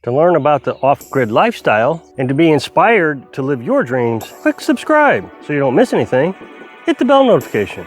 To learn about the off-grid lifestyle and to be inspired to live your dreams, click subscribe so you don't miss anything. Hit the bell notification.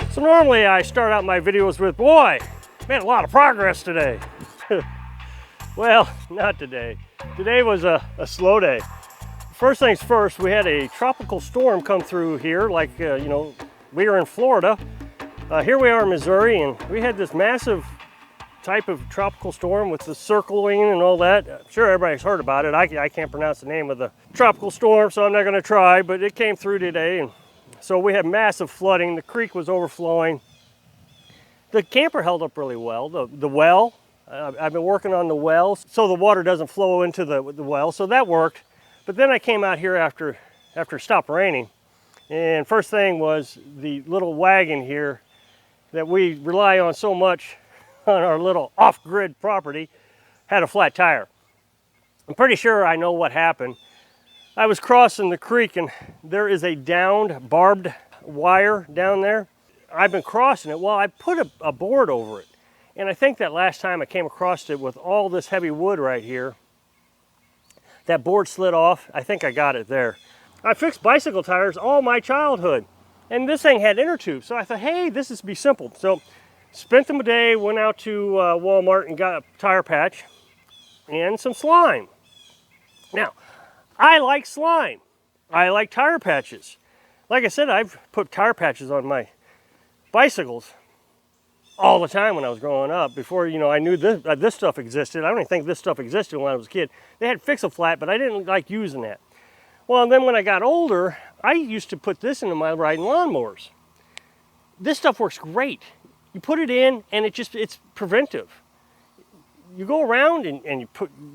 So normally I start out my videos with, boy, man, a lot of progress today. Well, not today. Today was a slow day. First things first, we had a tropical storm come through here, like, you know, we were in Florida. Here we are in Missouri, and we had this massive type of tropical storm with the circling and all that. I'm sure everybody's heard about it. I can't pronounce the name of the tropical storm, so I'm not gonna try, but it came through today. And so we had massive flooding. The creek was overflowing. The camper held up really well. The well, I've been working on the well so the water doesn't flow into the well, so that worked. But then I came out here after it stopped raining, and first thing was the little wagon here that we rely on so much on our little off-grid property had a flat tire. I'm pretty sure I know what happened. I was crossing the creek and there is a downed barbed wire down there. I've been crossing it. Well, I put a board over it. And I think that last time I came across it with all this heavy wood right here, that board slid off. I think I got it there. I fixed bicycle tires all my childhood. And this thing had inner tubes. So I thought, hey, this is be simple. So spent them a day, went out to Walmart and got a tire patch and some slime. Now, I like slime. I like tire patches. Like I said, I've put tire patches on my bicycles all the time when I was growing up. Before, you know, I knew this stuff existed. I don't even think this stuff existed when I was a kid. They had Fix-A-Flat, but I didn't like using that. Well, and then when I got older, I used to put this into my riding lawnmowers. This stuff works great. You put it in and it's preventive. You go around and you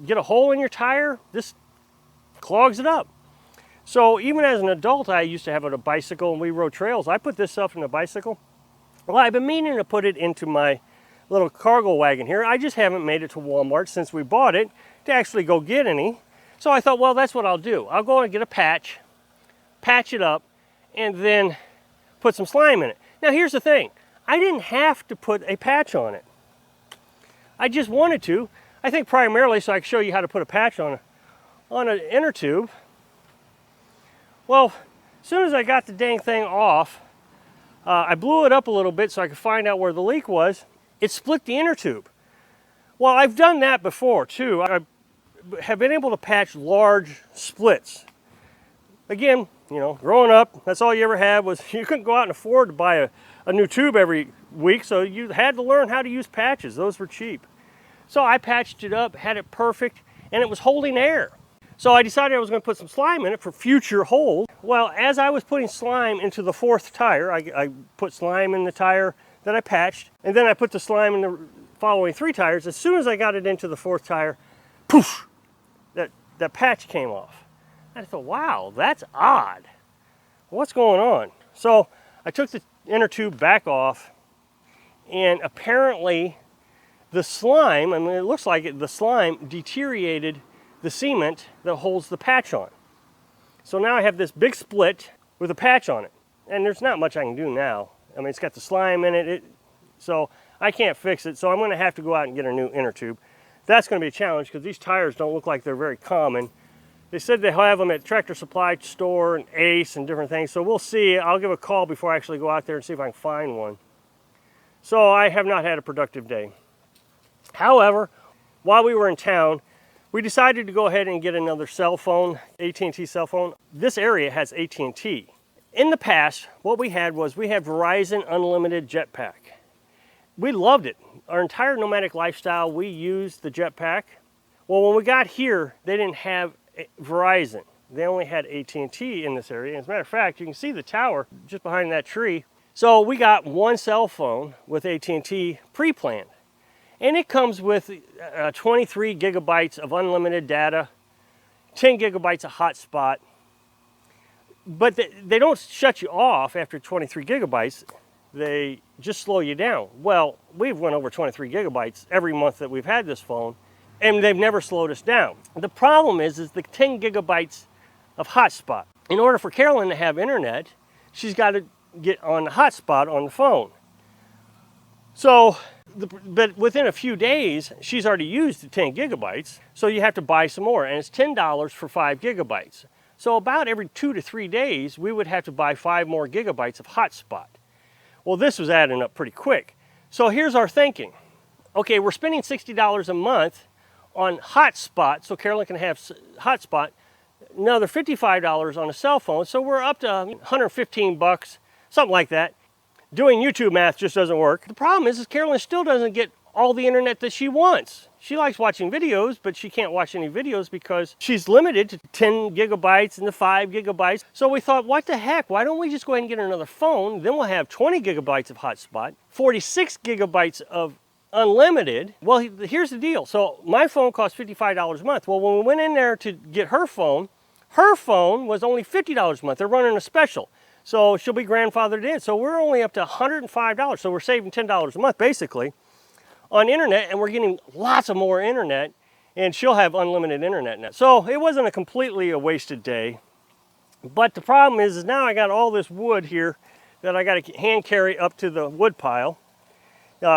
get a hole in your tire, this clogs it up. So even as an adult, I used to have a bicycle and we rode trails. I put this stuff in a bicycle. Well, I've been meaning to put it into my little cargo wagon here. I just haven't made it to Walmart since we bought it to actually go get any. So I thought, well, that's what I'll do. I'll go and get a patch it up, and then put some slime in it. Now here's the thing. I didn't have to put a patch on it. I just wanted to. I think primarily so I can show you how to put a patch on an inner tube. Well, as soon as I got the dang thing off, I blew it up a little bit so I could find out where the leak was. It split the inner tube. Well, I've done that before too. I have been able to patch large splits. Again, you know, growing up, that's all you ever had was you couldn't go out and afford to buy a new tube every week, so you had to learn how to use patches. Those were cheap. So I patched it up, had it perfect, and it was holding air. So I decided I was going to put some slime in it for future hold. Well, as I was putting slime into the fourth tire, I put slime in the tire that I patched, and then I put the slime in the following 3 tires. As soon as I got it into the 4th tire, poof, that patch came off. I thought, wow, that's odd. What's going on? So I took the inner tube back off, and apparently the slime, I mean, it looks like the slime deteriorated the cement that holds the patch on. So now I have this big split with a patch on it, and there's not much I can do now. I mean, it's got the slime in it, so I can't fix it. So I'm going to have to go out and get a new inner tube. That's going to be a challenge because these tires don't look like they're very common. They said they have them at Tractor Supply Store and Ace and different things. So we'll see. I'll give a call before I actually go out there and see if I can find one. So I have not had a productive day. However, while we were in town, we decided to go ahead and get another cell phone, AT&T cell phone. This area has AT&T. In the past, what we had was we had Verizon Unlimited Jetpack. We loved it. Our entire nomadic lifestyle, we used the Jetpack. Well, when we got here, they didn't have Verizon. They only had AT&T in this area. As a matter of fact, you can see the tower just behind that tree. So we got one cell phone with AT&T pre-planned. And it comes with 23 gigabytes of unlimited data, 10 gigabytes of hotspot. But they don't shut you off after 23 gigabytes. They just slow you down. Well, we've went over 23 gigabytes every month that we've had this phone, and they've never slowed us down. The problem is the 10 gigabytes of hotspot. In order for Carolyn to have internet, she's got to get on the hotspot on the phone. So, but within a few days, she's already used the 10 gigabytes, so you have to buy some more, and it's $10 for 5 gigabytes. So about every 2 to 3 days, we would have to buy 5 more gigabytes of hotspot. Well, this was adding up pretty quick. So here's our thinking. Okay, we're spending $60 a month on hotspot, so Carolyn can have hotspot, another $55 on a cell phone, so we're up to 115 bucks, something like that. Doing YouTube math just doesn't work. The problem is Carolyn still doesn't get all the internet that she wants. She likes watching videos, but she can't watch any videos because she's limited to 10 gigabytes and the 5 gigabytes. So we thought, what the heck? Why don't we just go ahead and get another phone? Then we'll have 20 gigabytes of hotspot, 46 gigabytes of unlimited. Well, here's the deal. So my phone costs $55 a month. Well, when we went in there to get her phone was only $50 a month. They're running a special. So she'll be grandfathered in. So we're only up to $105. So we're saving $10 a month basically on internet, and we're getting lots of more internet, and she'll have unlimited internet now. So it wasn't a completely a wasted day. But the problem is now I got all this wood here that I got to hand carry up to the wood pile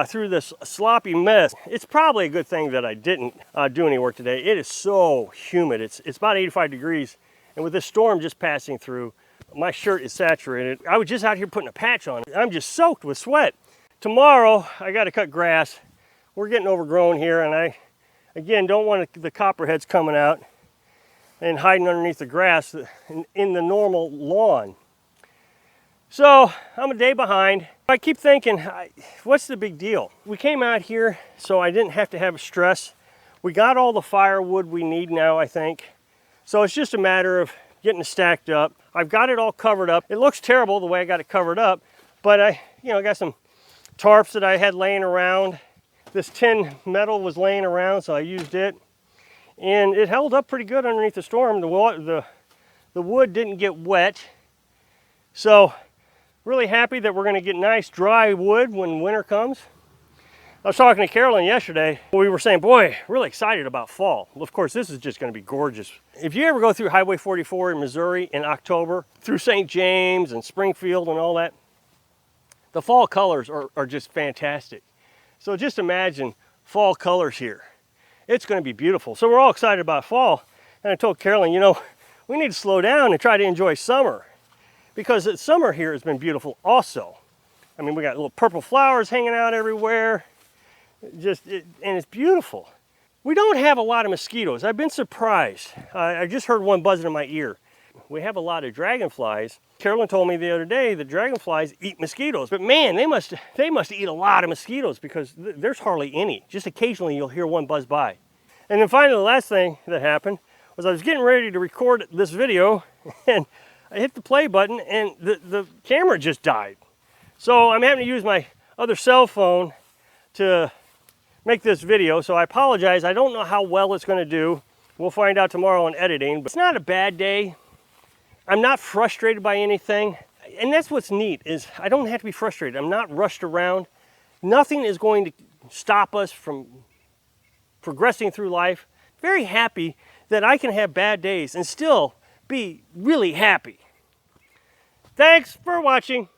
through this sloppy mess. It's probably a good thing that I didn't do any work today. It is so humid. It's about 85 degrees, and with this storm just passing through, my shirt is saturated. I was just out here putting a patch on. I'm just soaked with sweat. Tomorrow, I got to cut grass. We're getting overgrown here, and I, again, don't want the copperheads coming out and hiding underneath the grass in the normal lawn. So I'm a day behind. I keep thinking, what's the big deal? We came out here so I didn't have to have stress. We got all the firewood we need now, I think. So it's just a matter of getting it stacked up. I've got it all covered up. It looks terrible the way I got it covered up, but I got some tarps that I had laying around. This tin metal was laying around, so I used it. And it held up pretty good underneath the storm. The wood didn't get wet. So really happy that we're going to get nice dry wood when winter comes. I was talking to Carolyn yesterday. We were saying, boy, really excited about fall. Well, of course, this is just going to be gorgeous. If you ever go through Highway 44 in Missouri in October, through St. James and Springfield and all that, the fall colors are just fantastic. So just imagine fall colors here. It's going to be beautiful. So we're all excited about fall. And I told Carolyn, we need to slow down and try to enjoy summer, because the summer here has been beautiful also. I mean, we got little purple flowers hanging out everywhere. And it's beautiful. We don't have a lot of mosquitoes. I've been surprised. I just heard one buzzing in my ear. we have a lot of dragonflies. Carolyn told me the other day that dragonflies eat mosquitoes, but man, they must eat a lot of mosquitoes because there's hardly any. Just occasionally you'll hear one buzz by. And then finally, the last thing that happened was I was getting ready to record this video and I hit the play button and the camera just died. So I'm having to use my other cell phone to make this video, so I apologize. I don't know how well it's going to do. We'll find out tomorrow in editing, but it's not a bad day. I'm not frustrated by anything, and that's what's neat, is I don't have to be frustrated. I'm not rushed around. Nothing is going to stop us from progressing through life. Very happy that I can have bad days and still be really happy. Thanks for watching.